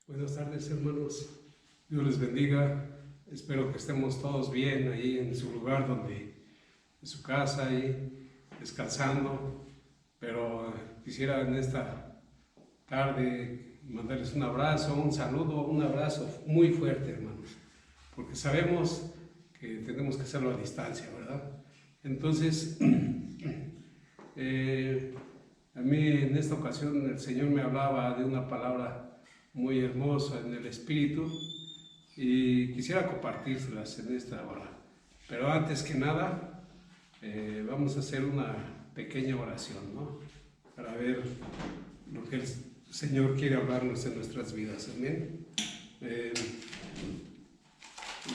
Buenas tardes, hermanos. Dios les bendiga. Espero que estemos todos bien ahí en su lugar, en su casa, ahí descansando. Pero quisiera en esta tarde mandarles un abrazo, un saludo, un abrazo muy fuerte, hermanos, porque sabemos que tenemos que hacerlo a distancia, ¿verdad? Entonces, a mí en esta ocasión el Señor me hablaba de una palabra muy hermosa en el Espíritu y quisiera compartírselas en esta hora. Pero antes que nada, vamos a hacer una pequeña oración, ¿no? Para ver lo que el Señor quiere hablarnos en nuestras vidas. Amén.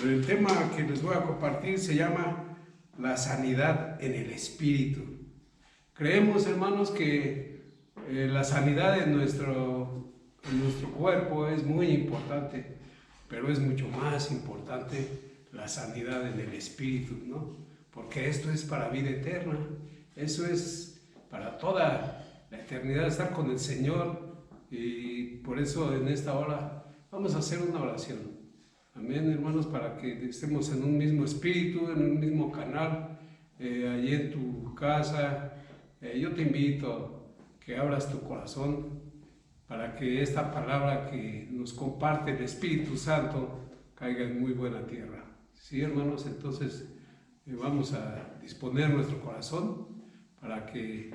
El tema que les voy a compartir se llama la sanidad en el Espíritu. Creemos, hermanos, que la sanidad en nuestro cuerpo es muy importante, pero es mucho más importante la sanidad en el Espíritu, ¿no? Porque esto es para vida eterna, eso es para toda la eternidad, estar con el Señor. Y por eso en esta hora vamos a hacer una oración. Amén, hermanos, para que estemos en un mismo espíritu, en un mismo canal, allí en tu casa. Yo te invito a que abras tu corazón para que esta palabra que nos comparte el Espíritu Santo caiga en muy buena tierra. Sí, hermanos, entonces vamos a disponer nuestro corazón para que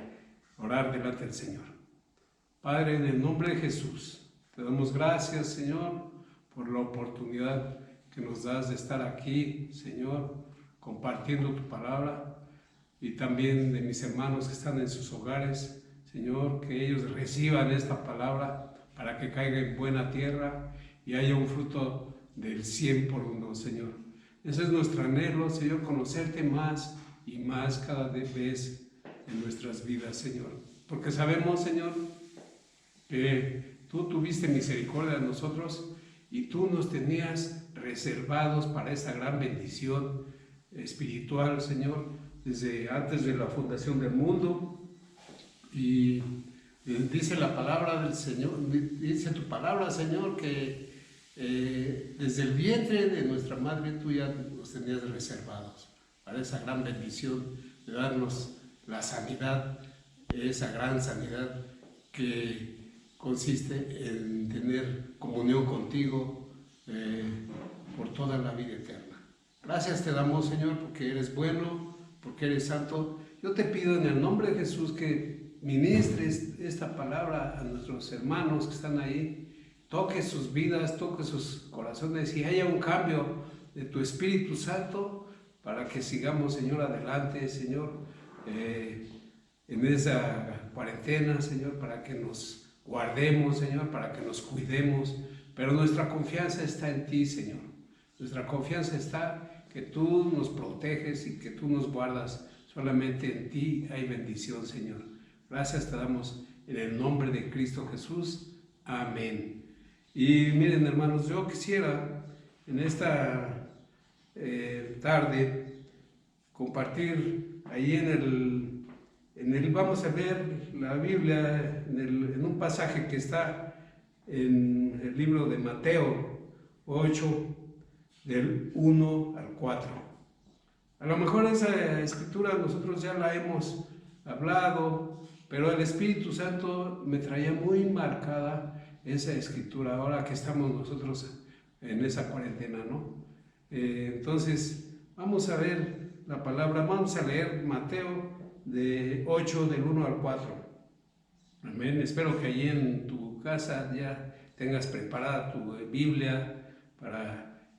orar delante del Señor. Padre, en el nombre de Jesús, te damos gracias, Señor, por la oportunidad que nos das de estar aquí, Señor, compartiendo tu palabra, y también de mis hermanos que están en sus hogares, Señor, que ellos reciban esta palabra para que caiga en buena tierra y haya un fruto del 100 por uno, Señor. Ese es nuestro anhelo, Señor, conocerte más y más cada vez en nuestras vidas, Señor. Porque sabemos, Señor, que tú tuviste misericordia de nosotros y tú nos tenías reservados para esa gran bendición espiritual, Señor, desde antes de la fundación del mundo. Y dice la palabra del Señor, dice tu palabra, Señor, que desde el vientre de nuestra madre tú ya nos tenías reservados para esa gran bendición de darnos la sanidad, esa gran sanidad que consiste en tener comunión contigo por toda la vida eterna. Gracias te damos, Señor, porque eres bueno, porque eres santo. Yo te pido en el nombre de Jesús que ministres esta palabra a nuestros hermanos que están ahí, toque sus vidas, toque sus corazones y haya un cambio de tu Espíritu Santo para que sigamos, Señor, adelante, Señor, en esa cuarentena, Señor, para que nos guardemos, Señor, para que nos cuidemos, pero nuestra confianza está en ti, Señor. Nuestra confianza está que tú nos proteges y que tú nos guardas. Solamente en ti hay bendición, Señor. Gracias te damos en el nombre de Cristo Jesús. Amén. Y miren, hermanos, yo quisiera en esta tarde compartir ahí vamos a ver la Biblia en un pasaje que está en el libro de Mateo 8, del 1 al 4. A lo mejor esa escritura nosotros ya la hemos hablado, pero el Espíritu Santo me traía muy marcada esa escritura ahora que estamos nosotros en esa cuarentena, ¿no? Entonces, vamos a ver la palabra, vamos a leer Mateo de 8, del 1 al 4. Amén. Espero que allí en tu casa ya tengas preparada tu Biblia para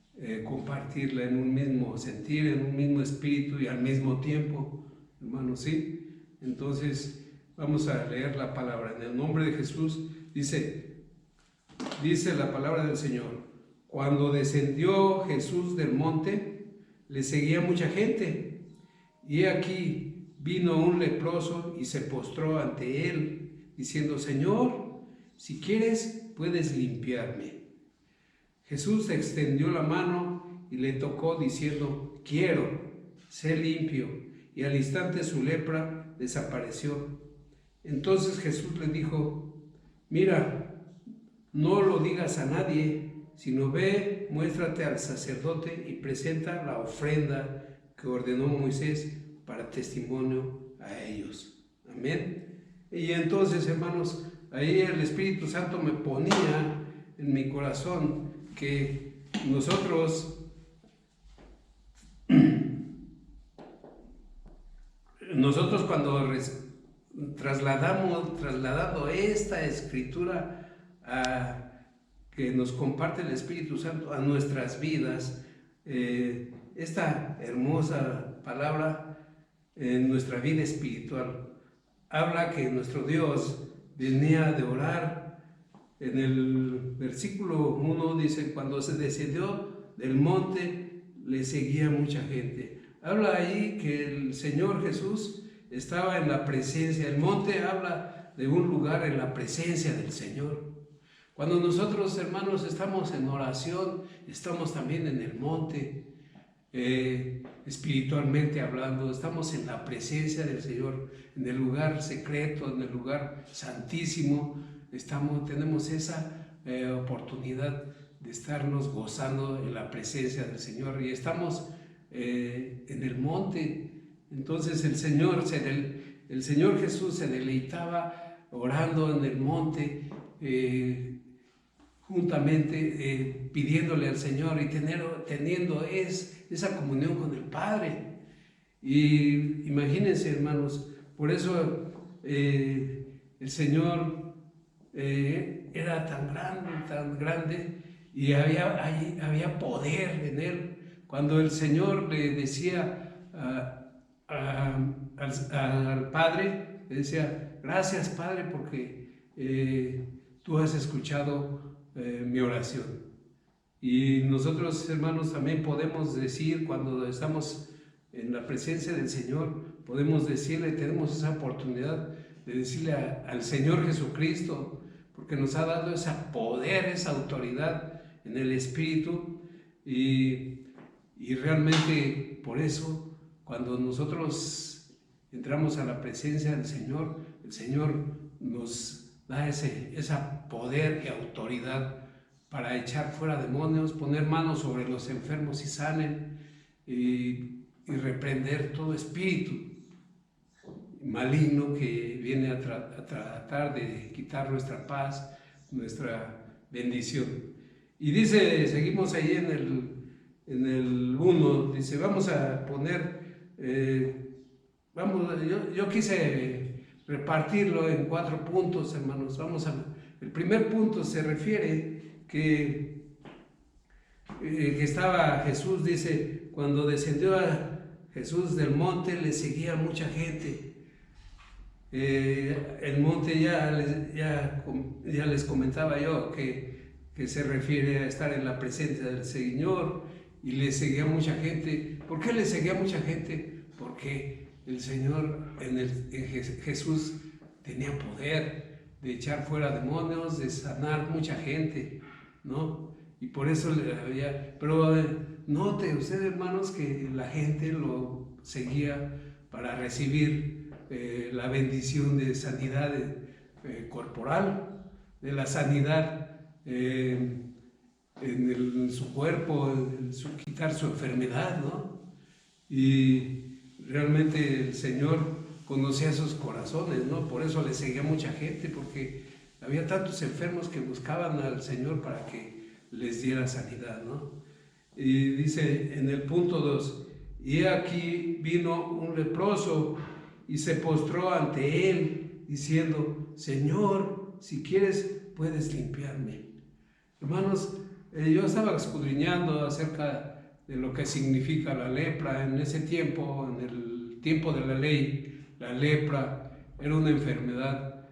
compartirla en un mismo sentir, en un mismo espíritu y al mismo tiempo, hermanos, ¿sí? Entonces, vamos a leer la palabra. En el nombre de Jesús, dice la palabra del Señor: cuando descendió Jesús del monte, le seguía mucha gente, y aquí vino un leproso y se postró ante él, diciendo: Señor, si quieres, puedes limpiarme. Jesús extendió la mano y le tocó, diciendo: quiero, sé limpio. Y al instante su lepra desapareció. Entonces Jesús le dijo: mira, no lo digas a nadie, sino ve, muéstrate al sacerdote y presenta la ofrenda que ordenó Moisés para testimonio a ellos. Amén. Y entonces, hermanos, ahí el Espíritu Santo me ponía en mi corazón que nosotros cuando trasladado esta escritura que nos comparte el Espíritu Santo a nuestras vidas, esta hermosa palabra en nuestra vida espiritual habla que nuestro Dios venía de orar. En el versículo 1 dice: cuando se descendió del monte le seguía mucha gente. Habla ahí que el Señor Jesús estaba en la presencia. El monte habla de un lugar en la presencia del Señor. Cuando nosotros, hermanos, estamos en oración, estamos también en el monte, espiritualmente hablando, estamos en la presencia del Señor, en el lugar secreto, en el lugar santísimo. Tenemos esa oportunidad de estarnos gozando en la presencia del Señor, y estamos en el monte. Entonces el Señor Jesús se deleitaba orando en el monte, juntamente pidiéndole al Señor y teniendo esa comunión con el Padre. Y imagínense, hermanos, por eso el Señor era tan grande, y había poder en Él. Cuando el Señor le decía al Padre, le decía: gracias, Padre, porque tú has escuchado mi oración. Y nosotros, hermanos, también podemos decir, cuando estamos en la presencia del Señor, podemos decirle, tenemos esa oportunidad de decirle al Señor Jesucristo, porque nos ha dado ese poder, esa autoridad en el Espíritu, y realmente por eso, cuando nosotros entramos a la presencia del Señor, el Señor nos da ese poder y autoridad para echar fuera demonios, poner manos sobre los enfermos y sanen, y reprender todo espíritu maligno que viene a tratar de quitar nuestra paz, nuestra bendición. Y dice, seguimos ahí en el 1, dice, vamos a poner, yo quise repartirlo en 4 puntos, hermanos. El primer punto se refiere que estaba Jesús, dice, cuando descendió a Jesús del monte le seguía mucha gente. El monte ya les comentaba yo que se refiere a estar en la presencia del Señor, y le seguía mucha gente. ¿Por qué le seguía mucha gente? Porque el Señor en Jesús tenía poder de echar fuera demonios, de sanar mucha gente, ¿no? Y por eso pero note usted, hermanos, que la gente lo seguía para recibir la bendición de sanidad corporal, de la sanidad en su cuerpo, quitar su enfermedad, ¿no? Y realmente el Señor conocía sus corazones, ¿no? Por eso le seguía mucha gente, porque había tantos enfermos que buscaban al Señor para que les diera sanidad, ¿no? Y dice en el punto 2, y aquí vino un leproso y se postró ante él, diciendo, Señor, si quieres, puedes limpiarme. Hermanos, yo estaba escudriñando acerca de lo que significa la lepra. En ese tiempo, en el tiempo de la ley, la lepra era una enfermedad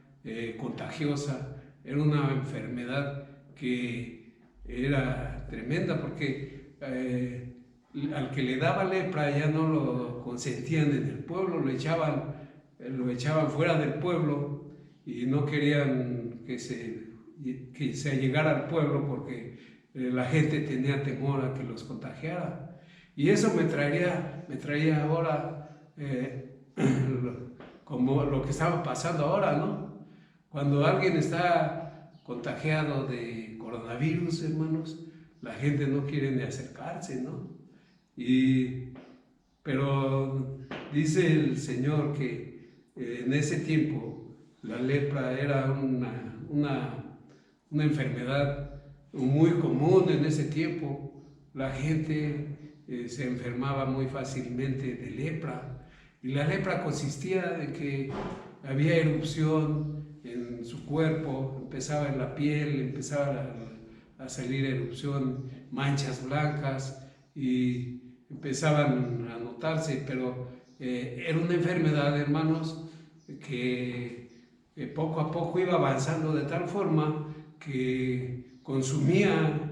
contagiosa, era una enfermedad que era tremenda, porque al que le daba lepra ya no lo consentían en el pueblo, lo echaban fuera del pueblo, y no querían que se allegara al pueblo, porque la gente tenía temor a que los contagiara. Y eso me traía ahora como lo que estaba pasando ahora, ¿no? Cuando alguien está contagiado de coronavirus, hermanos, la gente no quiere ni acercarse, ¿no? Pero dice el Señor que en ese tiempo la lepra era una enfermedad muy común en ese tiempo. La gente se enfermaba muy fácilmente de lepra, y la lepra consistía de que había erupción en su cuerpo, empezaba en la piel, empezaba a salir erupción, manchas blancas, y empezaban a notarse, pero era una enfermedad, hermanos, que poco a poco iba avanzando de tal forma que consumía,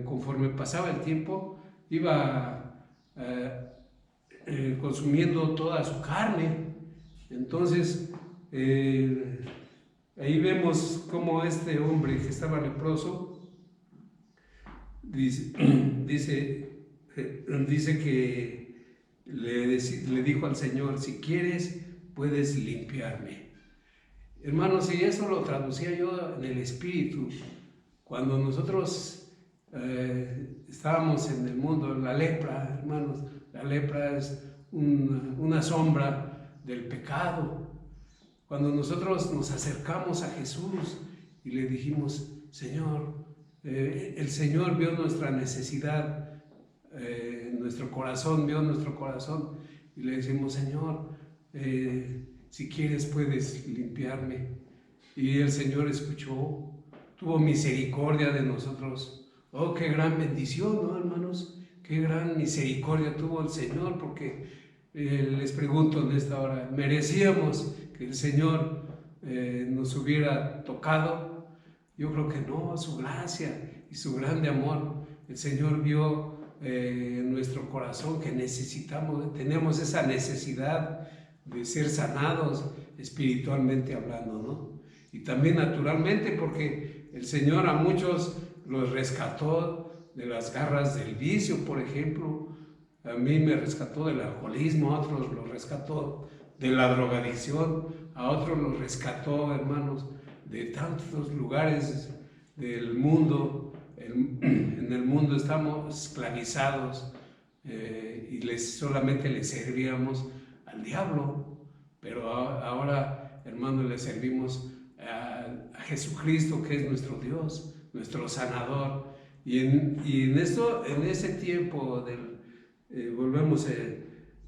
conforme pasaba el tiempo, iba consumiendo toda su carne. Entonces, ahí vemos cómo este hombre que estaba leproso dice que le dijo al Señor: si quieres, puedes limpiarme. Hermanos, y eso lo traducía yo en el espíritu. Cuando nosotros estábamos en el mundo, la lepra, hermanos, la lepra es una sombra del pecado. Cuando nosotros nos acercamos a Jesús y le dijimos: Señor, el Señor vio nuestra necesidad, nuestro corazón vio nuestro corazón, y le decimos: Señor, si quieres puedes limpiarme. Y el Señor escuchó, tuvo misericordia de nosotros. Oh, qué gran bendición, ¿no, hermanos? Qué gran misericordia tuvo el Señor, porque les pregunto en esta hora, ¿merecíamos que el Señor nos hubiera tocado? Yo creo que no. Su gracia y su grande amor. El Señor vio en nuestro corazón que tenemos esa necesidad de ser sanados espiritualmente hablando, ¿no? Y también naturalmente, porque el Señor a muchos los rescató de las garras del vicio, por ejemplo. A mí me rescató del alcoholismo, a otros los rescató de la drogadicción, a otros los rescató, hermanos, de tantos lugares del mundo. En el mundo estamos esclavizados y solamente le servíamos al diablo, pero ahora, hermanos, le servimos a Jesucristo, que es nuestro Dios, nuestro sanador. Y en ese tiempo volvemos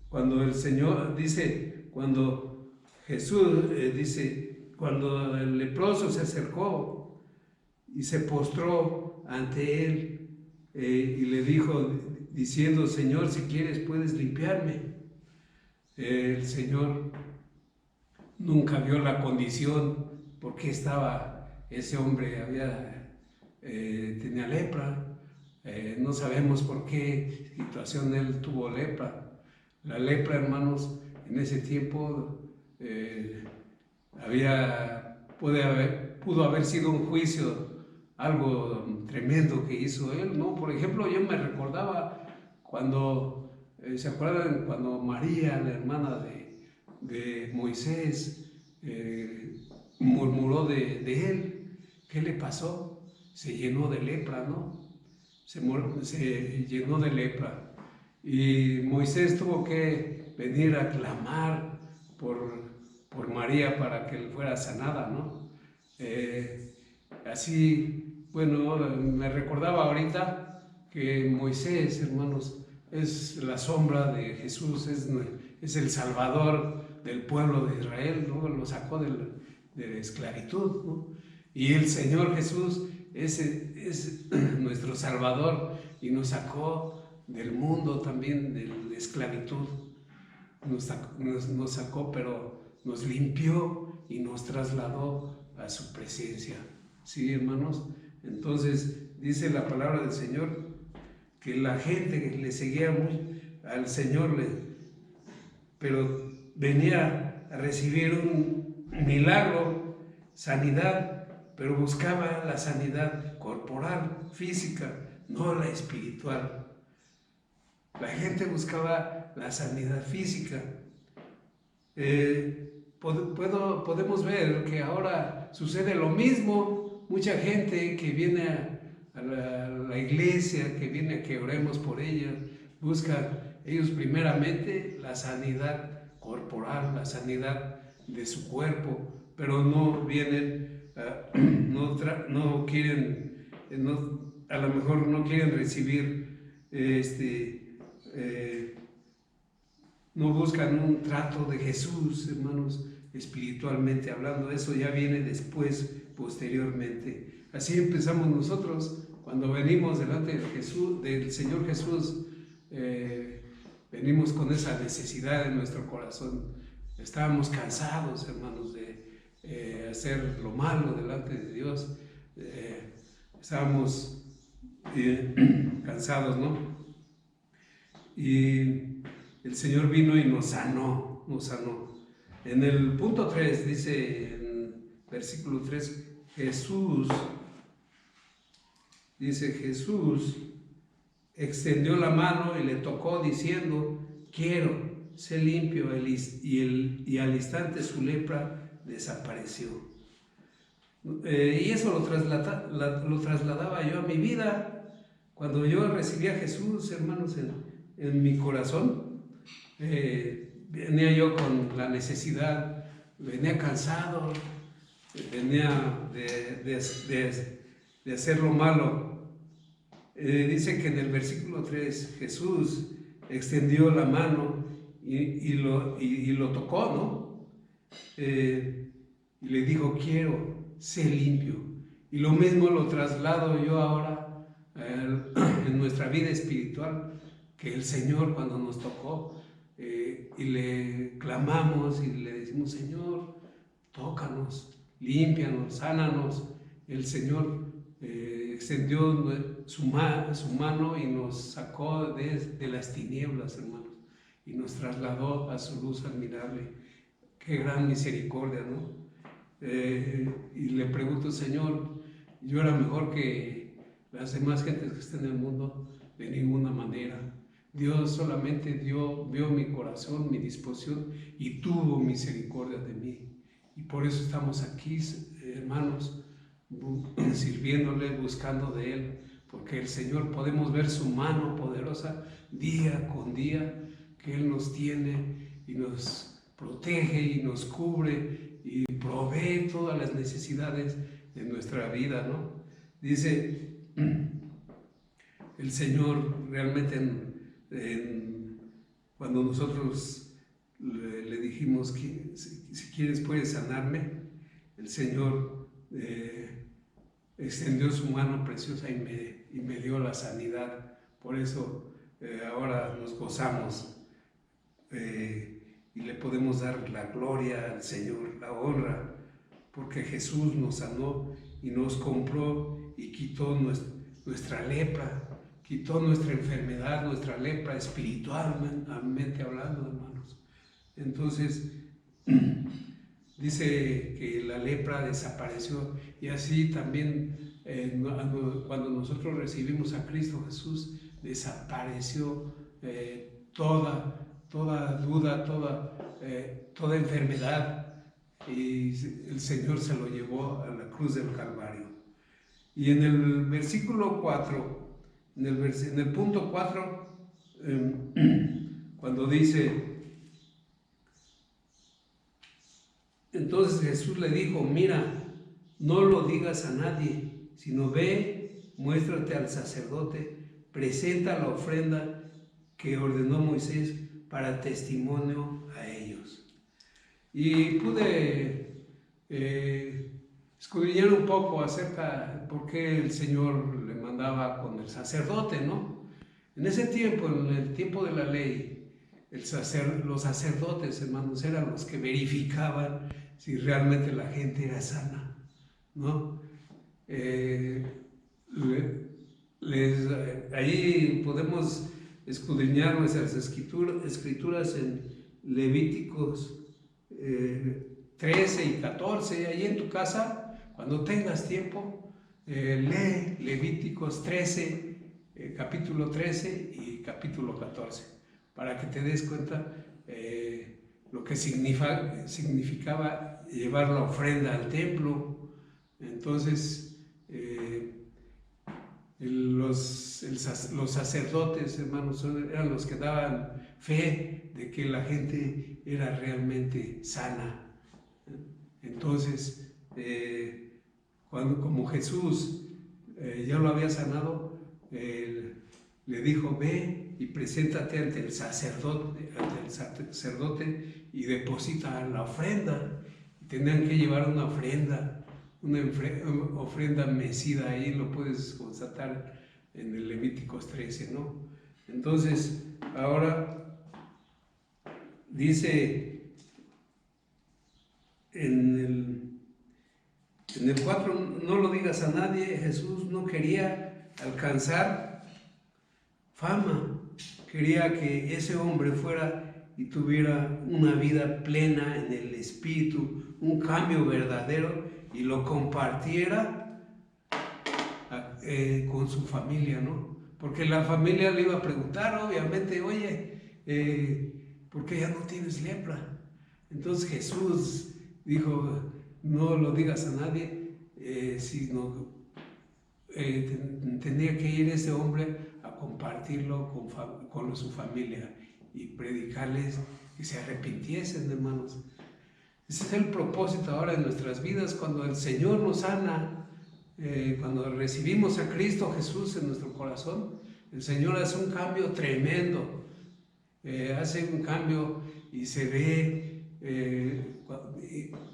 cuando el Señor dice, cuando Jesús dice, cuando el leproso se acercó y se postró ante él y le dijo, diciendo: Señor, si quieres puedes limpiarme. El Señor nunca vio la condición, porque ese hombre tenía lepra. No sabemos por qué situación él tuvo lepra. La lepra, hermanos, en ese tiempo pudo haber sido un juicio, algo tremendo que hizo él, ¿no? Por ejemplo, yo me recordaba cuando, ¿se acuerdan? Cuando María, la hermana de Moisés, murmuró de él. ¿Qué le pasó? Se llenó de lepra, ¿no? Se llenó de lepra. Y Moisés tuvo que venir a clamar por María para que él fuera sanada, ¿no? Así, bueno, me recordaba ahorita que Moisés, hermanos, es la sombra de Jesús, es el Salvador del pueblo de Israel, ¿no? Lo sacó de la esclavitud, ¿no? Y el Señor Jesús es nuestro Salvador, y nos sacó del mundo también, de la esclavitud. Nos sacó, pero nos limpió y nos trasladó a su presencia. ¿Sí, hermanos? Entonces dice la palabra del Señor que la gente que le seguía al Señor, pero venía a recibir un milagro, sanidad, pero buscaba la sanidad corporal, física, no la espiritual. La gente buscaba la sanidad física. Podemos ver que ahora sucede lo mismo. mucha gente que viene a la iglesia, que viene a que oremos por ellos, buscan ellos primeramente la sanidad corporal, la sanidad de su cuerpo, pero no vienen, no quieren, a lo mejor no quieren recibir, no buscan un trato de Jesús, hermanos, espiritualmente hablando. Eso ya viene después, posteriormente. Así empezamos nosotros cuando venimos delante de Jesús, del Señor Jesús. Venimos con esa necesidad en nuestro corazón. Estábamos cansados, hermanos, de hacer lo malo delante de Dios. Estábamos cansados, ¿no? Y el Señor vino y nos sanó, nos sanó. En el punto 3 dice, en versículo 3, Jesús extendió la mano y le tocó diciendo, quiero, sé limpio, y al instante su lepra desapareció. Y eso lo trasladaba yo a mi vida. Cuando yo recibí a Jesús, hermanos, en mi corazón, venía yo con la necesidad, venía cansado, venía de hacer lo malo. Dice que en el versículo 3 Jesús extendió la mano y lo tocó, ¿no? Y le dijo, quiero, sé limpio. Y lo mismo lo traslado yo ahora en nuestra vida espiritual, que el Señor cuando nos tocó y le clamamos y le decimos, Señor, tócanos, límpianos, sánanos, el Señor extendió su mano y nos sacó de las tinieblas, hermanos, y nos trasladó a su luz admirable. Qué gran misericordia, ¿no? Y le pregunto, Señor, yo era mejor que las demás gentes que están en el mundo, de ninguna manera. Dios solamente vio mi corazón, mi disposición, y tuvo misericordia de mí. Y por eso estamos aquí, hermanos, sirviéndole, buscando de Él, porque el Señor, podemos ver su mano poderosa día con día, que Él nos tiene y nos protege y nos cubre y provee todas las necesidades de nuestra vida, ¿no? Dice el Señor realmente cuando nosotros le dijimos que si quieres puedes sanarme, el Señor extendió su mano preciosa y me dio la sanidad. Por eso ahora nos gozamos y le podemos dar la gloria al Señor, la honra, porque Jesús nos sanó y nos compró y quitó nuestra lepra, quitó nuestra enfermedad, nuestra lepra espiritualmente hablando, hermanos. Entonces dice que la lepra desapareció, y así también cuando nosotros recibimos a Cristo Jesús, desapareció toda duda, toda enfermedad, y el Señor se lo llevó a la cruz del Calvario. Y en el versículo 4, en el punto 4, cuando dice, entonces Jesús le dijo, mira, no lo digas a nadie, sino ve, muéstrate al sacerdote, presenta la ofrenda que ordenó Moisés para testimonio a ellos. Y pude escudriñar un poco acerca de por qué el Señor le mandaba con el sacerdote, ¿no? En ese tiempo, en el tiempo de la ley, los sacerdotes, hermanos, eran los que verificaban si realmente la gente era sana, ¿no? Ahí podemos escudriñar nuestras escrituras en Levíticos 13 y 14, ahí en tu casa, cuando tengas tiempo, lee Levíticos 13, capítulo 13 y capítulo 14, para que te des cuenta lo que significaba llevar la ofrenda al templo. Entonces, los sacerdotes, hermanos, eran los que daban fe de que la gente era realmente sana. Entonces, como Jesús ya lo había sanado, le dijo: ve y preséntate ante el sacerdote y deposita la ofrenda. Y tenían que llevar una ofrenda mecida. Ahí lo puedes constatar en el Levíticos 13, ¿no? Entonces, ahora dice en el 4, no lo digas a nadie. Jesús no quería alcanzar fama, quería que ese hombre fuera y tuviera una vida plena en el Espíritu, un cambio verdadero, y lo compartiera con su familia, ¿no? Porque la familia le iba a preguntar, obviamente: oye, ¿por qué ya no tienes lepra? Entonces Jesús dijo: no lo digas a nadie, sino tenía que ir ese hombre a compartirlo con su familia y predicarles que se arrepintiesen, hermanos. Ese es el propósito ahora en nuestras vidas. Cuando el Señor nos sana, cuando recibimos a Cristo Jesús en nuestro corazón, el Señor hace un cambio tremendo, hace un cambio y se ve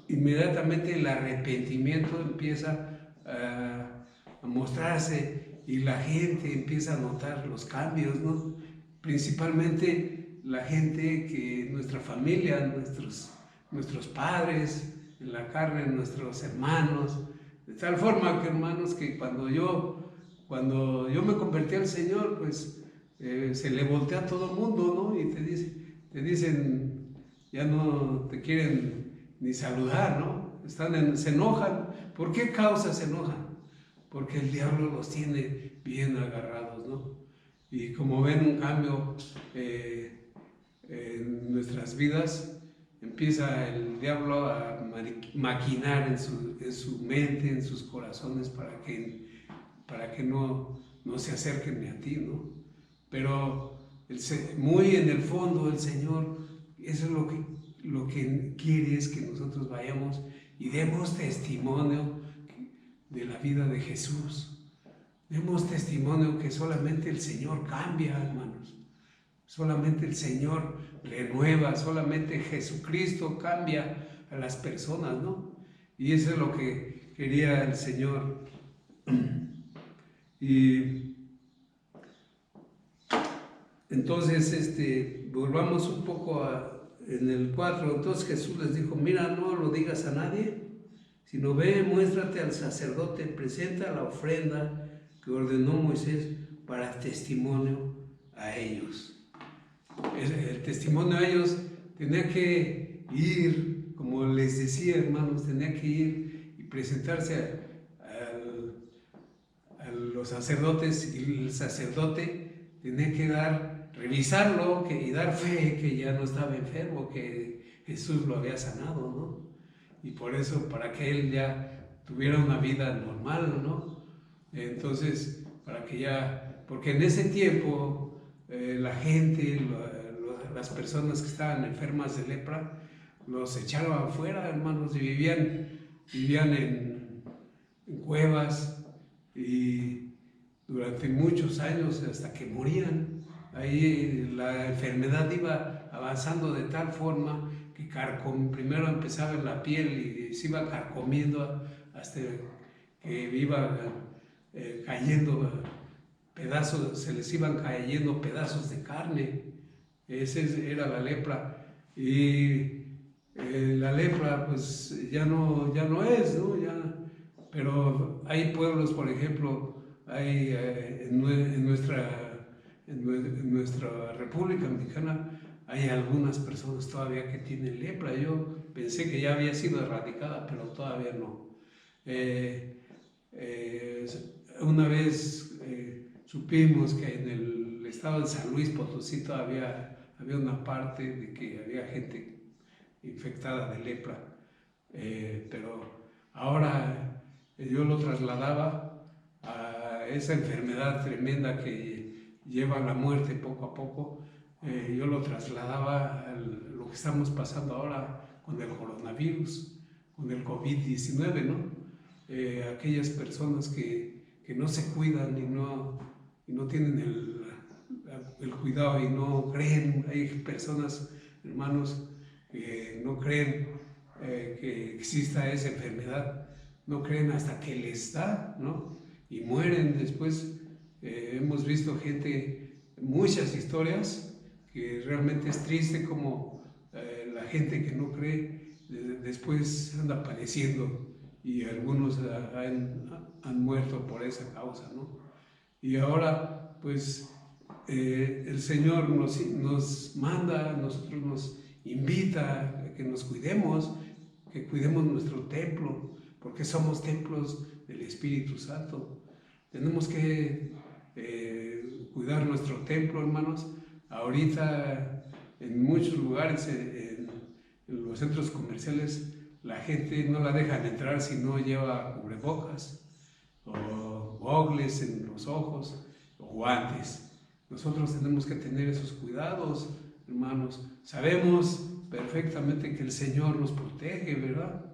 inmediatamente el arrepentimiento empieza a mostrarse, y la gente empieza a notar los cambios, ¿no? Principalmente la gente que nuestra familia, nuestros padres en la carne, nuestros hermanos, de tal forma que, hermanos, que cuando yo me convertí al Señor, pues se le voltea a todo el mundo, ¿no? Y te dicen, ya no te quieren ni saludar, ¿no? Se enojan. ¿Por qué causa se enojan? Porque el diablo los tiene bien agarrados, ¿no? Y como ven un cambio en nuestras vidas, empieza el diablo a maquinar en su mente, en sus corazones, para que no se acerquen ni a ti, ¿no? Pero muy en el fondo el Señor, eso es lo que quiere, es que nosotros vayamos y demos testimonio de la vida de Jesús. Demos testimonio que solamente el Señor cambia, hermanos. Solamente el Señor renueva, solamente Jesucristo cambia a las personas, ¿no? Y eso es lo que quería el Señor. Y entonces, volvamos un poco en el 4. Entonces Jesús les dijo: mira, no lo digas a nadie, sino ve, muéstrate al sacerdote, presenta la ofrenda que ordenó Moisés para testimonio a ellos. El testimonio a ellos tenía que ir, como les decía, hermanos, tenía que ir y presentarse a los sacerdotes, y el sacerdote tenía que revisarlo y dar fe que ya no estaba enfermo, que Jesús lo había sanado, ¿no? Y por eso, para que él ya tuviera una vida normal, ¿no? Entonces, porque en ese tiempo la gente, las personas que estaban enfermas de lepra, los echaron afuera, hermanos, y vivían en cuevas, y durante muchos años, hasta que morían. Ahí la enfermedad iba avanzando de tal forma que primero empezaba en la piel y se iba carcomiendo hasta que iba cayendo pedazos, se les iban cayendo pedazos de carne. Esa era la lepra. Y la lepra pues ya no es, ¿no? Pero hay pueblos, por ejemplo, hay en nuestra República Mexicana, hay algunas personas todavía que tienen lepra. Yo pensé que ya había sido erradicada, pero todavía no. Una vez supimos que en el estado de San Luis Potosí todavía había una parte de que había gente infectada de lepra, pero ahora yo lo trasladaba a esa enfermedad tremenda que lleva a la muerte poco a poco, yo lo trasladaba a lo que estamos pasando ahora con el coronavirus, con el COVID-19, ¿no? Aquellas personas que no se cuidan y no tienen el cuidado y no creen. Hay personas, hermanos, que no creen que exista esa enfermedad, no creen hasta que les da, ¿no? Y mueren después. Hemos visto muchas historias que realmente es triste como la gente que no cree después anda padeciendo, y algunos han muerto por esa causa, ¿no? Y ahora, pues, el Señor nos manda, a nosotros nos invita a que nos cuidemos, que cuidemos nuestro templo, porque somos templos del Espíritu Santo. Tenemos que cuidar nuestro templo, hermanos. Ahorita, en muchos lugares, en los centros comerciales, la gente no la dejan entrar si no lleva cubrebocas, o gogles en los ojos, o guantes. Nosotros tenemos que tener esos cuidados, hermanos. Sabemos perfectamente que el Señor nos protege, ¿verdad?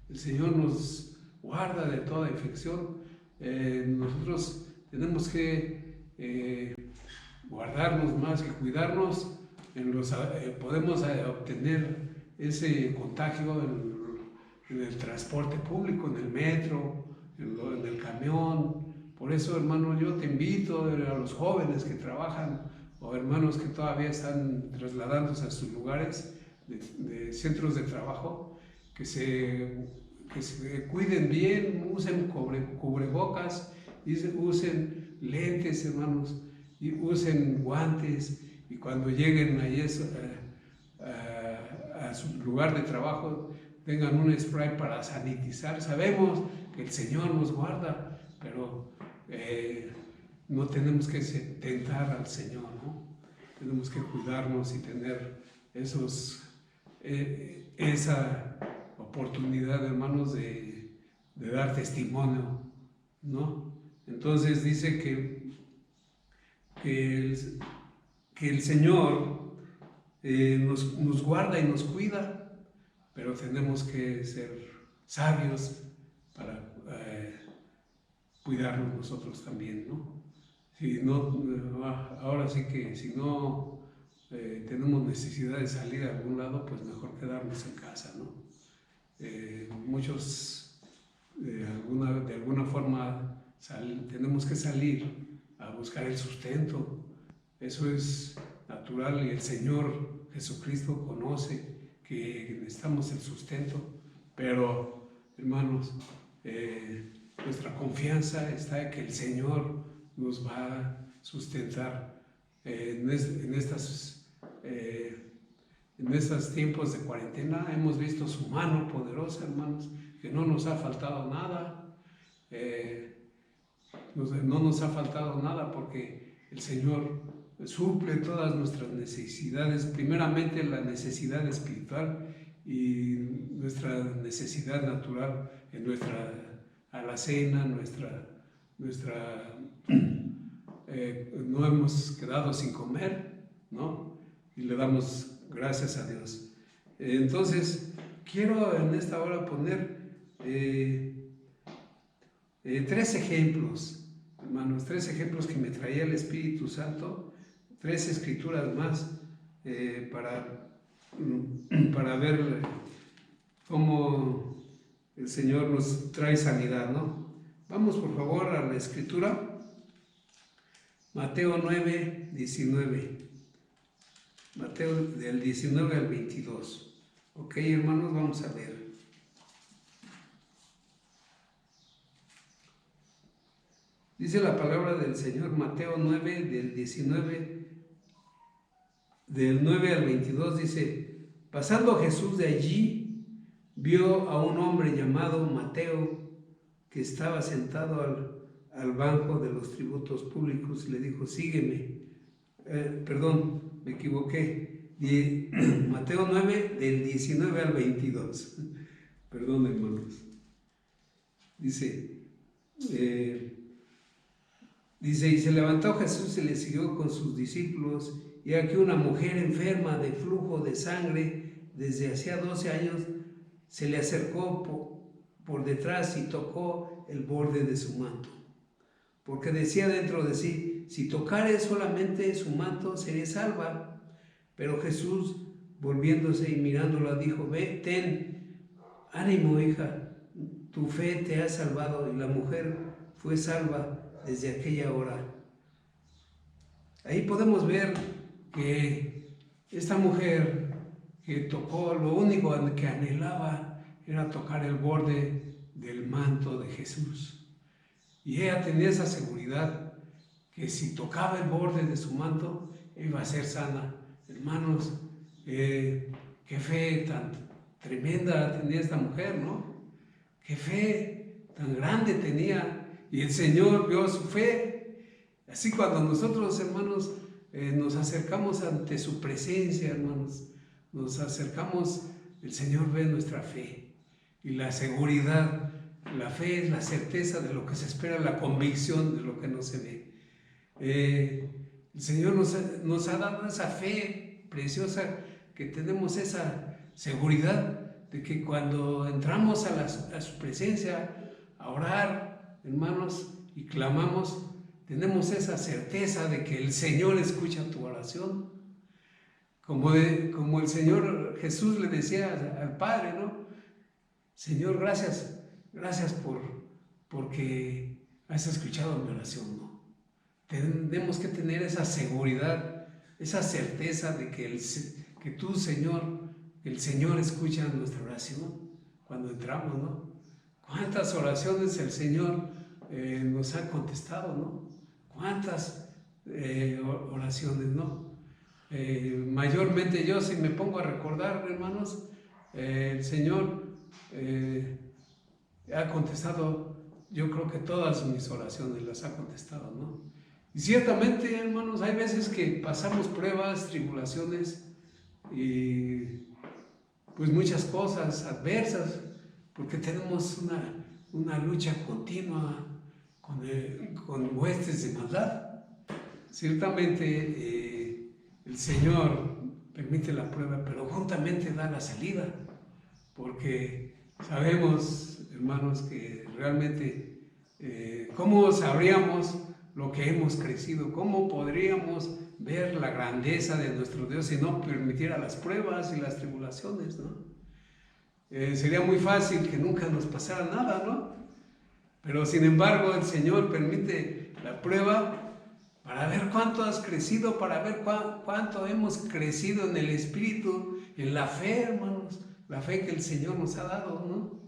El Señor nos guarda de toda infección. Nosotros tenemos que guardarnos más y cuidarnos. Podemos obtener ese contagio en el transporte público, en el metro, en el camión. Por eso, hermano, yo te invito a los jóvenes que trabajan, o hermanos que todavía están trasladándose a sus lugares de centros de trabajo, que se cuiden bien, usen cubrebocas, usen lentes, hermanos, y usen guantes, y cuando lleguen ahí a su lugar de trabajo tengan un spray para sanitizar. Sabemos que el Señor nos guarda, pero no tenemos que tentar al Señor, ¿no? Tenemos que cuidarnos y tener esa oportunidad, hermanos, de dar testimonio, ¿no? Entonces dice que el Señor nos guarda y nos cuida, pero tenemos que ser sabios para cuidarnos nosotros también, ¿no? Si no, ahora sí que si no tenemos necesidad de salir a algún lado, pues mejor quedarnos en casa, ¿no? Muchos de alguna forma tenemos que salir a buscar el sustento. Eso es natural, y el Señor Jesucristo conoce que necesitamos el sustento, pero, hermanos, nuestra confianza está en que el Señor nos va a sustentar en estos tiempos de cuarentena. Hemos visto su mano poderosa, hermanos, que no nos ha faltado nada. No nos ha faltado nada, porque el Señor suple todas nuestras necesidades, primeramente la necesidad espiritual y nuestra necesidad natural en nuestra alacena, no hemos quedado sin comer, ¿no? Y le damos gracias a Dios. Entonces, quiero en esta hora poner 3 ejemplos, hermanos, 3 ejemplos que me traía el Espíritu Santo, 3 escrituras más para ver cómo el Señor nos trae sanidad, ¿no? Vamos por favor a la escritura, Mateo 9, 19, Mateo del 19 al 22. Ok, hermanos, vamos a ver. Dice la palabra del Señor, Mateo 9, del 9 al 22, dice: pasando Jesús de allí, vio a un hombre llamado Mateo, que estaba sentado al banco de los tributos públicos, y le dijo: sígueme. Perdón, me equivoqué. Mateo 9, del 19 al 22. Perdón, hermanos. Dice: Dice, y se levantó Jesús y le siguió con sus discípulos, y aquí una mujer enferma de flujo de sangre desde hacía 12 años se le acercó por detrás y tocó el borde de su manto, porque decía dentro de sí, si tocare solamente su manto seré salva. Pero Jesús, volviéndose y mirándola, dijo, ve, ten ánimo, hija, tu fe te ha salvado. Y la mujer fue salva desde aquella hora. Ahí podemos ver que esta mujer que tocó, lo único que anhelaba era tocar el borde del manto de Jesús. Y ella tenía esa seguridad que si tocaba el borde de su manto, iba a ser sana. Hermanos, qué fe tan tremenda tenía esta mujer, ¿no? Qué fe tan grande tenía. Y el Señor vio su fe. Así cuando nosotros, hermanos, nos acercamos ante su presencia, hermanos, nos acercamos, el Señor ve nuestra fe y la seguridad. La fe es la certeza de lo que se espera, la convicción de lo que no se ve. El Señor nos ha dado esa fe preciosa, que tenemos esa seguridad de que cuando entramos a su presencia a orar, hermanos, y clamamos, tenemos esa certeza de que el Señor escucha tu oración. Como el Señor Jesús le decía al Padre, ¿no? Señor, gracias porque has escuchado mi oración, ¿no? Tenemos que tener esa seguridad, esa certeza de que tú, Señor, el Señor escucha nuestra oración cuando entramos, ¿no? ¿Cuántas oraciones el Señor nos ha contestado, ¿no? ¿Cuántas oraciones, ¿no? Mayormente yo, si me pongo a recordar, hermanos, el Señor ha contestado, yo creo que todas mis oraciones las ha contestado, ¿no? Y ciertamente, hermanos, hay veces que pasamos pruebas, tribulaciones y pues muchas cosas adversas, porque tenemos una lucha continua con huestes de maldad. Ciertamente el Señor permite la prueba, pero juntamente da la salida, porque sabemos, hermanos, que realmente ¿cómo sabríamos lo que hemos crecido? ¿Cómo podríamos ver la grandeza de nuestro Dios si no permitiera las pruebas y las tribulaciones, ¿no? Sería muy fácil que nunca nos pasara nada, ¿no? Pero sin embargo el Señor permite la prueba para ver cuánto has crecido, para ver cuánto hemos crecido en el Espíritu, en la fe, hermanos, la fe que el Señor nos ha dado, ¿no?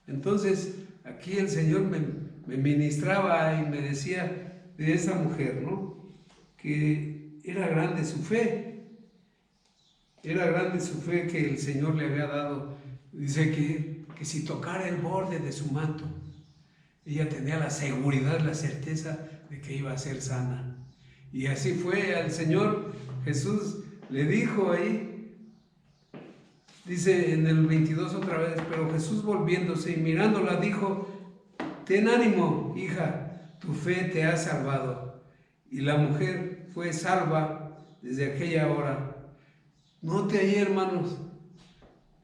Entonces aquí el Señor me ministraba y me decía de esa mujer, ¿no? Que era grande su fe, que el Señor le había dado. Dice que si tocara el borde de su manto, ella tenía la seguridad, la certeza de que iba a ser sana. Y así fue. Al Señor Jesús le dijo ahí, dice en el 22 otra vez, pero Jesús volviéndose y mirándola dijo, ten ánimo, hija, tu fe te ha salvado. Y la mujer fue salva desde aquella hora. Note ahí, hermanos,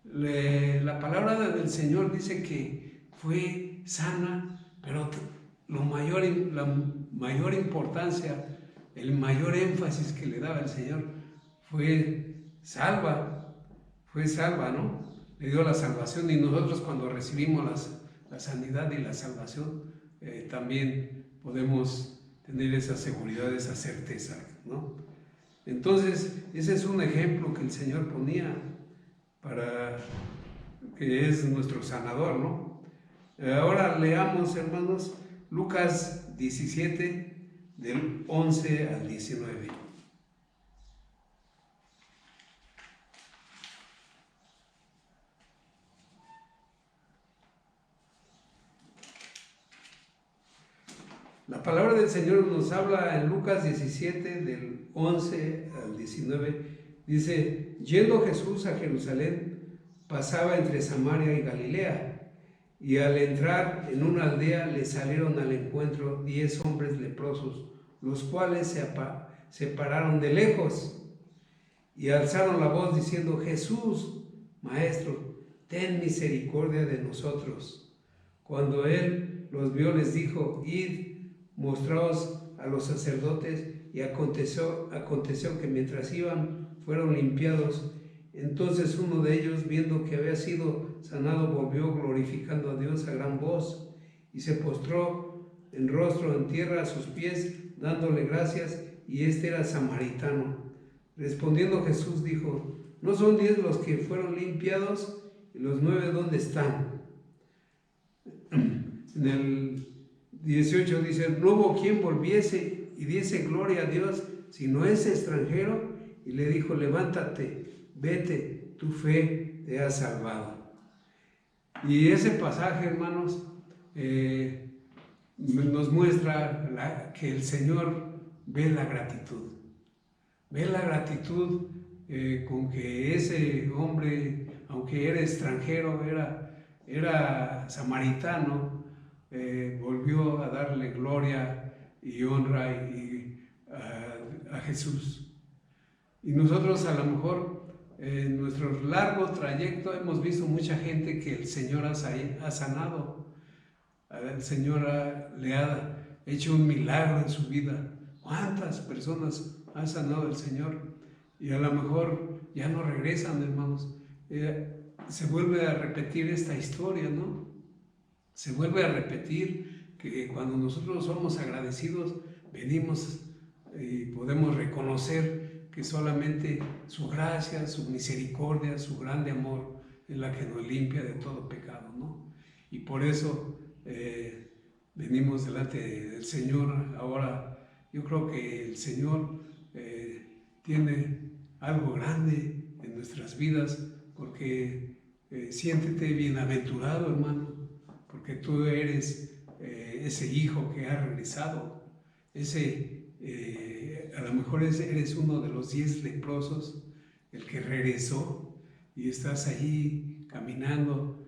la palabra del Señor dice que fue sana, pero la mayor importancia, el mayor énfasis que le daba el Señor fue salva, ¿no? Le dio la salvación, y nosotros cuando recibimos la sanidad y la salvación, también podemos tener esa seguridad, esa certeza, ¿no? Entonces, ese es un ejemplo que el Señor ponía para que es nuestro sanador, ¿no? Ahora leamos, hermanos, Lucas 17, del 11 al 19. La palabra del Señor nos habla en Lucas 17, del 11 al 19. Dice, yendo Jesús a Jerusalén, pasaba entre Samaria y Galilea, y al entrar en una aldea le salieron al encuentro 10 hombres leprosos, los cuales se pararon de lejos y alzaron la voz diciendo: Jesús, Maestro, ten misericordia de nosotros. Cuando él los vio, les dijo: Id, mostraos a los sacerdotes. Y aconteció que mientras iban, fueron limpiados. Entonces uno de ellos, viendo que había sido sanado, volvió glorificando a Dios a gran voz, y se postró en rostro en tierra a sus pies, dándole gracias, y este era samaritano. Respondiendo Jesús dijo: ¿No son 10 los que fueron limpiados? ¿Y los 9 dónde están? En el 18 dice: no hubo quien volviese y diese gloria a Dios, sino ese extranjero, y le dijo: levántate, vete, tu fe te ha salvado. Y ese pasaje, hermanos, nos muestra que el Señor ve la gratitud. Ve la gratitud con que ese hombre, aunque era extranjero, era samaritano, volvió a darle gloria y honra a Jesús. Y nosotros a lo mejor en nuestro largo trayecto hemos visto mucha gente que el Señor ha sanado, el Señor le ha hecho un milagro en su vida. ¿Cuántas personas ha sanado el Señor? Y a lo mejor ya no regresan, hermanos. Se vuelve a repetir esta historia, ¿no? Se vuelve a repetir que cuando nosotros somos agradecidos, venimos y podemos reconocer que solamente su gracia, su misericordia, su grande amor es la que nos limpia de todo pecado, ¿no? Y por eso venimos delante del Señor. Ahora yo creo que el Señor tiene algo grande en nuestras vidas, porque siéntete bienaventurado, hermano, porque tú eres ese hijo que ha regresado, a lo mejor eres uno de los 10 leprosos, el que regresó, y estás ahí caminando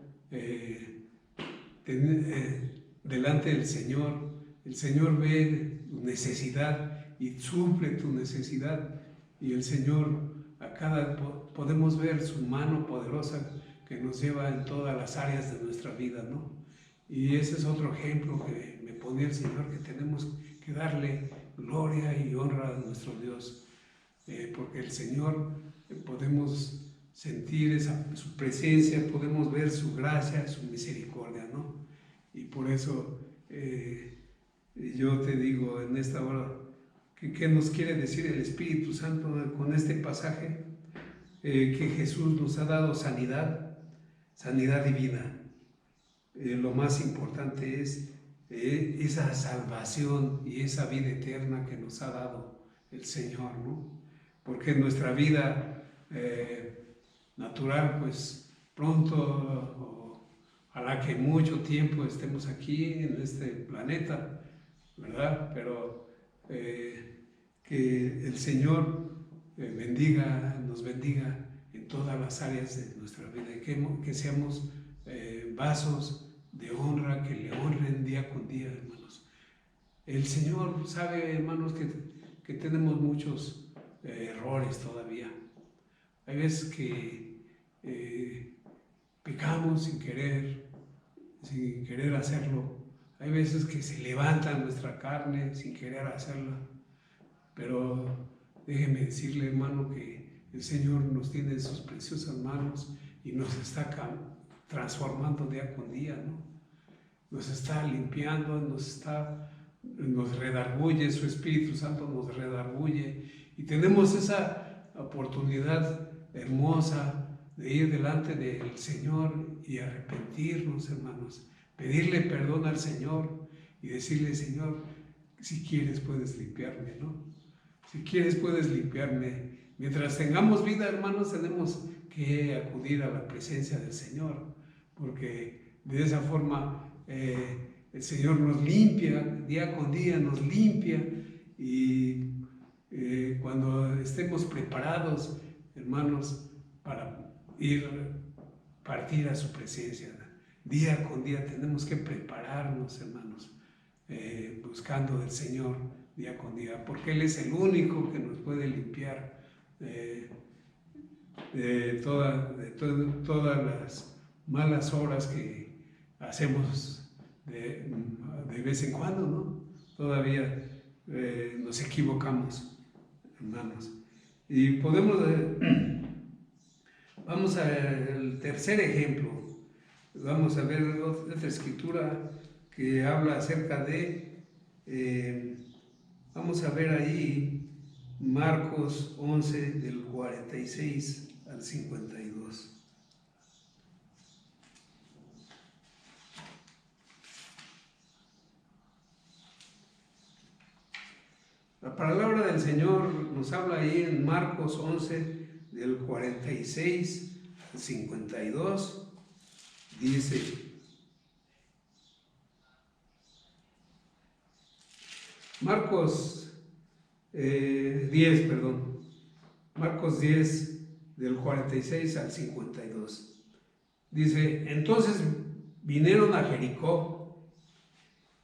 delante del Señor. El Señor ve tu necesidad y suple tu necesidad, y el Señor podemos ver su mano poderosa que nos lleva en todas las áreas de nuestra vida, ¿no? Y ese es otro ejemplo que me ponía el Señor, que tenemos que darle gloria y honra a nuestro Dios, porque el Señor, podemos sentir su presencia, podemos ver su gracia, su misericordia, ¿no? Y por eso yo te digo en esta hora, ¿qué nos quiere decir el Espíritu Santo con este pasaje? Que Jesús nos ha dado sanidad divina. Lo más importante es esa salvación y esa vida eterna que nos ha dado el Señor, ¿no? Porque en nuestra vida natural, pues pronto, ojalá que mucho tiempo estemos aquí en este planeta, ¿verdad? Pero que el Señor nos bendiga en todas las áreas de nuestra vida, y que seamos vasos de honra, que le honren día con día, hermanos. El Señor sabe, hermanos, que tenemos muchos errores todavía. Hay veces que pecamos sin querer hacerlo. Hay veces que se levanta nuestra carne sin querer hacerla. Pero déjeme decirle, hermano, que el Señor nos tiene en sus preciosas manos y nos está transformando día con día, ¿no? Nos está limpiando, nos redarguye, su Espíritu Santo nos redarguye, y tenemos esa oportunidad hermosa de ir delante del Señor y arrepentirnos, hermanos, pedirle perdón al Señor y decirle: Señor, si quieres puedes limpiarme, ¿no? Si quieres puedes limpiarme. Mientras tengamos vida, hermanos, tenemos que acudir a la presencia del Señor, porque de esa forma el Señor nos limpia, día con día nos limpia, y cuando estemos preparados, hermanos, para partir a su presencia, día con día tenemos que prepararnos, hermanos, buscando del Señor día con día, porque Él es el único que nos puede limpiar de todas las malas obras que hacemos de vez en cuando, ¿no? Todavía nos equivocamos, hermanos. Y podemos, vamos al tercer ejemplo. Vamos a ver otra escritura que habla acerca de, vamos a ver ahí Marcos 11 del 46 al 52. La palabra del Señor nos habla ahí en Marcos 11 del 46 al 52. Dice: Marcos 10, Marcos 10 del 46 al 52. Dice: entonces vinieron a Jericó,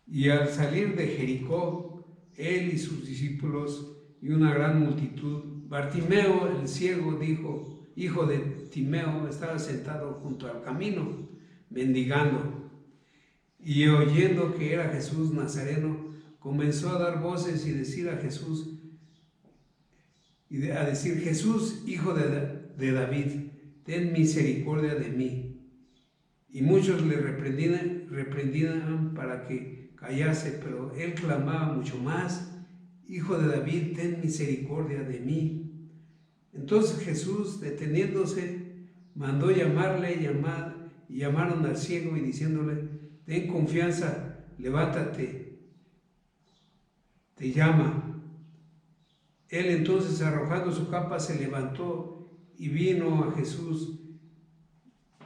y al salir de Jericó, él y sus discípulos y una gran multitud, Bartimeo el ciego, hijo de Timeo, estaba sentado junto al camino, mendigando. Y oyendo que era Jesús Nazareno, comenzó a dar voces y decir a Jesús, Jesús, hijo de David, ten misericordia de mí. Y muchos le reprendían para que callase, pero él clamaba mucho más: Hijo de David, ten misericordia de mí. Entonces Jesús, deteniéndose, mandó llamarle, y llamaron al ciego y diciéndole: ten confianza, levántate, te llama. Él entonces, arrojando su capa, se levantó y vino a Jesús.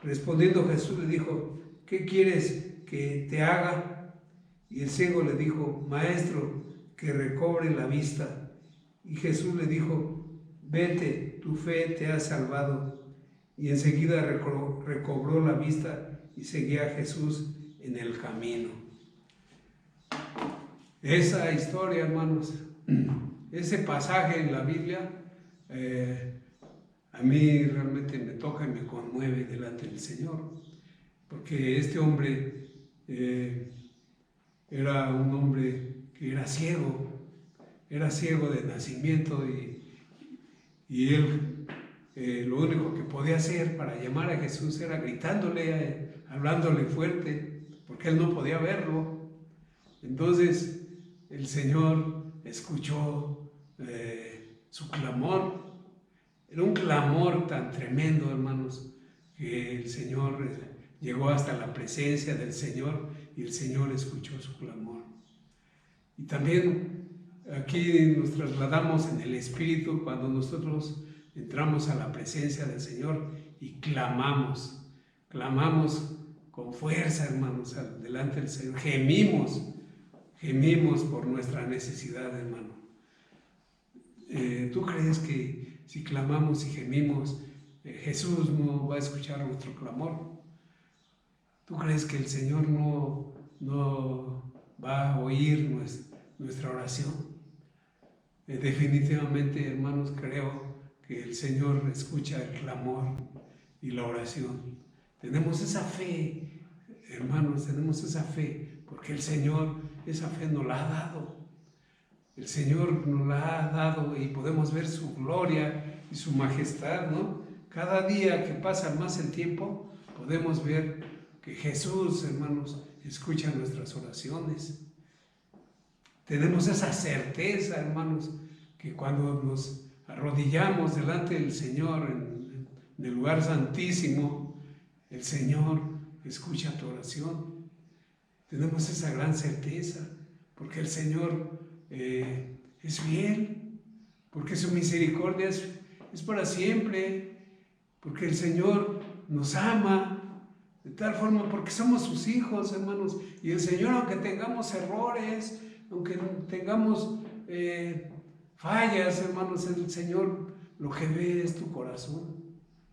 Respondiendo Jesús le dijo: ¿qué quieres que te haga? Y el ciego le dijo: Maestro, que recobre la vista. Y Jesús le dijo: vete, tu fe te ha salvado. Y enseguida recobró la vista y seguía a Jesús en el camino. Esa historia, hermanos, ese pasaje en la Biblia, a mí realmente me toca y me conmueve delante del Señor, porque este hombre era un hombre que era ciego de nacimiento, y él lo único que podía hacer para llamar a Jesús era gritándole, hablándole fuerte, porque él no podía verlo. Entonces el Señor escuchó su clamor. Era un clamor tan tremendo, hermanos, que el Señor llegó hasta la presencia del Señor y el Señor escuchó su clamor. Y también aquí nos trasladamos en el Espíritu cuando nosotros entramos a la presencia del Señor y clamamos con fuerza, hermanos, delante del Señor. Gemimos por nuestra necesidad, hermano. ¿Tú crees que si clamamos y gemimos, Jesús no va a escuchar nuestro clamor? ¿Tú crees que el Señor no va a oír nuestra oración? Definitivamente, hermanos, creo que el Señor escucha el clamor y la oración. Tenemos esa fe, hermanos, porque el Señor esa fe nos la ha dado. El Señor nos la ha dado y podemos ver su gloria y su majestad, ¿no? Cada día que pasa más el tiempo, podemos ver que Jesús, hermanos, escucha nuestras oraciones. Tenemos esa certeza, hermanos, que cuando nos arrodillamos delante del Señor en el lugar santísimo, el Señor escucha tu oración. Tenemos esa gran certeza, porque el Señor es fiel, porque su misericordia es para siempre, porque el Señor nos ama de tal forma, porque somos sus hijos, hermanos, y el Señor, aunque tengamos errores, aunque tengamos fallas, hermanos, el Señor lo que ve es tu corazón,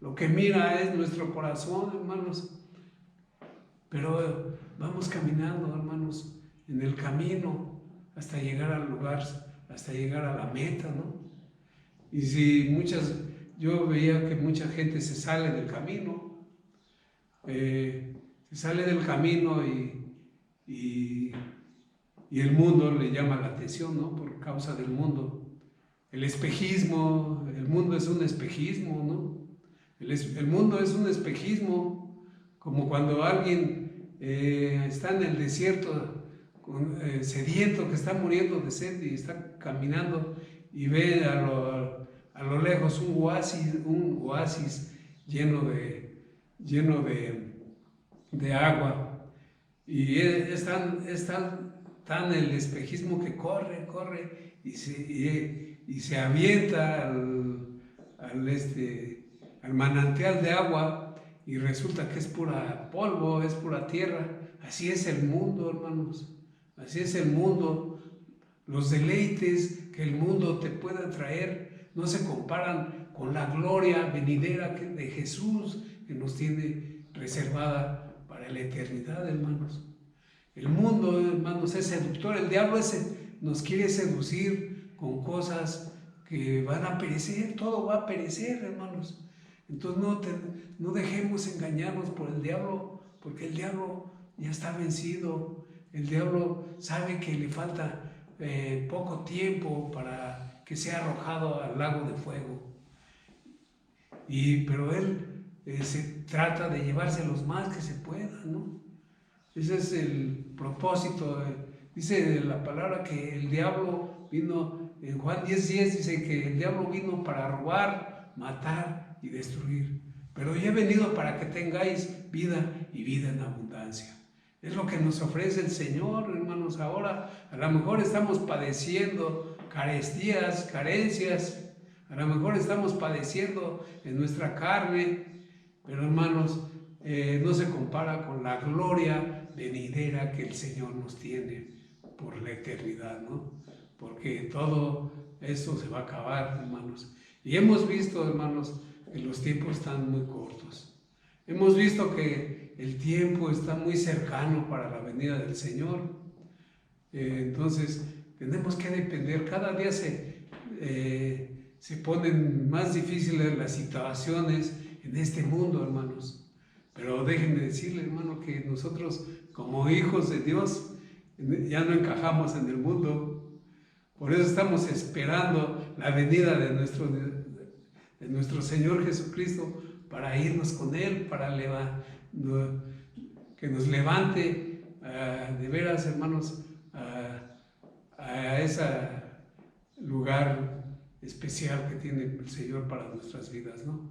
lo que mira es nuestro corazón, hermanos. Pero vamos caminando, hermanos, en el camino hasta llegar al lugar, hasta llegar a la meta, ¿no? Y si yo veía que mucha gente se sale del camino, y el mundo le llama la atención, ¿no? Por causa del mundo. El espejismo, el mundo es un espejismo, ¿no? El mundo es un espejismo, como cuando alguien está en el desierto, sediento, que está muriendo de sed y está caminando y ve a lo lejos un oasis lleno de agua. Y es tan el espejismo que corre y se avienta al manantial de agua, y resulta que es pura polvo, es pura tierra. Así es el mundo, hermanos, así es el mundo. Los deleites que el mundo te pueda traer no se comparan con la gloria venidera de Jesús, que nos tiene reservada para la eternidad, hermanos. El mundo, hermanos, es seductor. El diablo nos quiere seducir con cosas que van a perecer. Todo va a perecer, hermanos. Entonces no dejemos engañarnos por el diablo, porque el diablo ya está vencido. El diablo sabe que le falta poco tiempo para que sea arrojado al lago de fuego. Pero él se trata de llevarse los más que se pueda, ¿no? Ese es el propósito. Dice la palabra que el diablo vino, en Juan 10:10 dice que el diablo vino para robar, matar y destruir. Pero yo he venido para que tengáis vida y vida en abundancia. Es lo que nos ofrece el Señor, hermanos. Ahora a lo mejor estamos padeciendo carencias, a lo mejor estamos padeciendo en nuestra carne, pero hermanos, no se compara con la gloria venidera que el Señor nos tiene por la eternidad, ¿no? Porque todo esto se va a acabar, hermanos. Y hemos visto, hermanos, que los tiempos están muy cortos. Hemos visto que el tiempo está muy cercano para la venida del Señor. Entonces, tenemos que depender. Cada día se ponen más difíciles las situaciones en este mundo, hermanos. Pero déjenme decirle, hermano, que nosotros como hijos de Dios ya no encajamos en el mundo. Por eso estamos esperando la venida de nuestro Señor Jesucristo, para irnos con Él, que nos levante de veras, hermanos, a ese lugar especial que tiene el Señor para nuestras vidas, ¿no?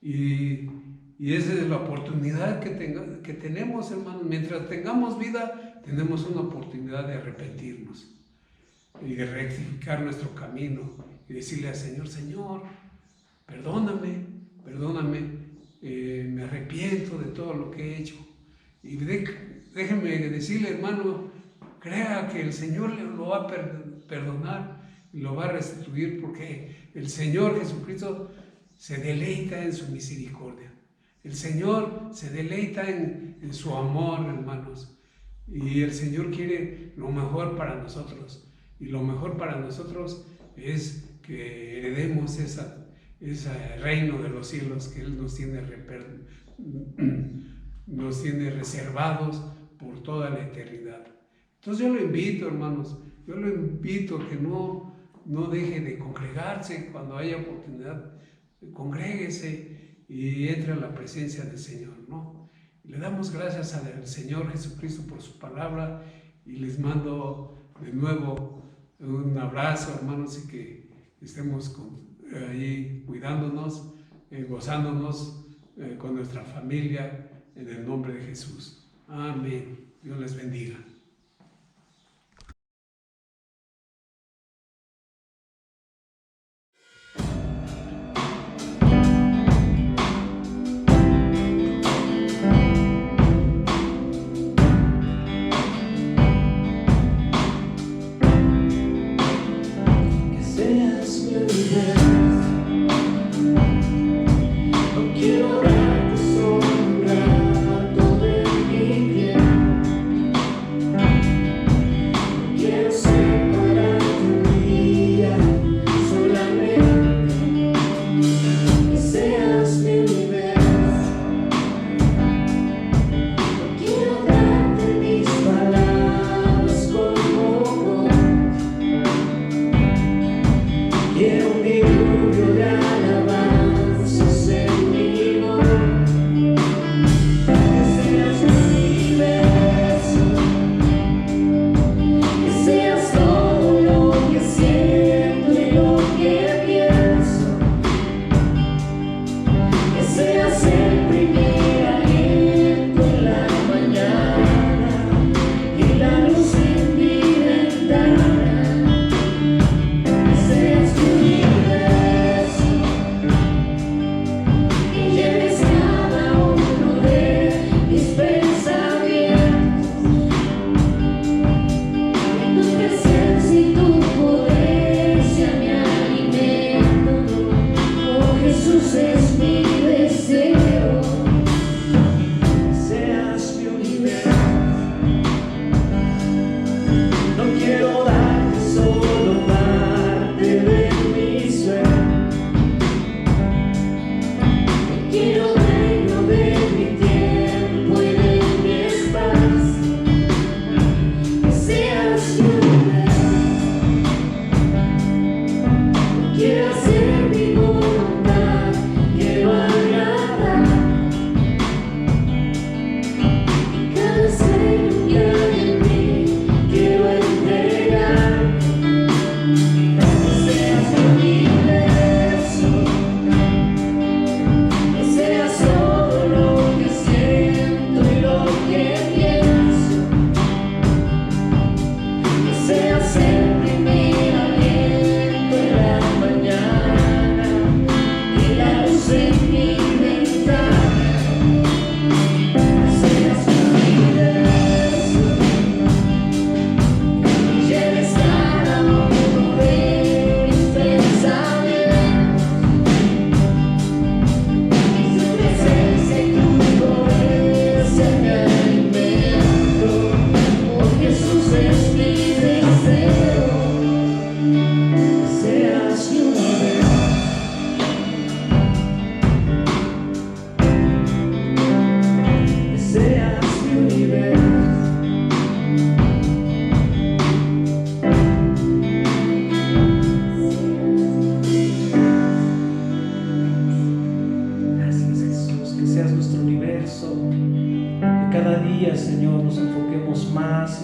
Y esa es la oportunidad que tenemos, hermanos. Mientras tengamos vida, tenemos una oportunidad de arrepentirnos y de rectificar nuestro camino y decirle al Señor: Señor, perdóname, me arrepiento de todo lo que he hecho. Y déjeme decirle, hermano, crea que el Señor lo va a perdonar y lo va a restituir, porque el Señor Jesucristo se deleita en su misericordia. El Señor se deleita en su amor, hermanos. Y el Señor quiere lo mejor para nosotros. Y lo mejor para nosotros es que heredemos ese reino de los cielos que Él nos tiene reservados por toda la eternidad. Entonces yo lo invito, hermanos, que no deje de congregarse. Cuando haya oportunidad, congréguese y entre a la presencia del Señor, ¿no? Le damos gracias al Señor Jesucristo por su palabra, y les mando de nuevo un abrazo, hermanos, y que estemos ahí cuidándonos, gozándonos con nuestra familia, en el nombre de Jesús. Amén. Dios les bendiga. Quiero darte solo un rato de mi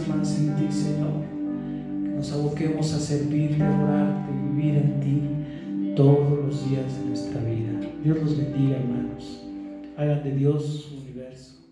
más en ti, Señor. Que nos aboquemos a servirte, a adorarte, a vivir en ti todos los días de nuestra vida. Dios los bendiga, hermanos. Hagan de Dios su universo.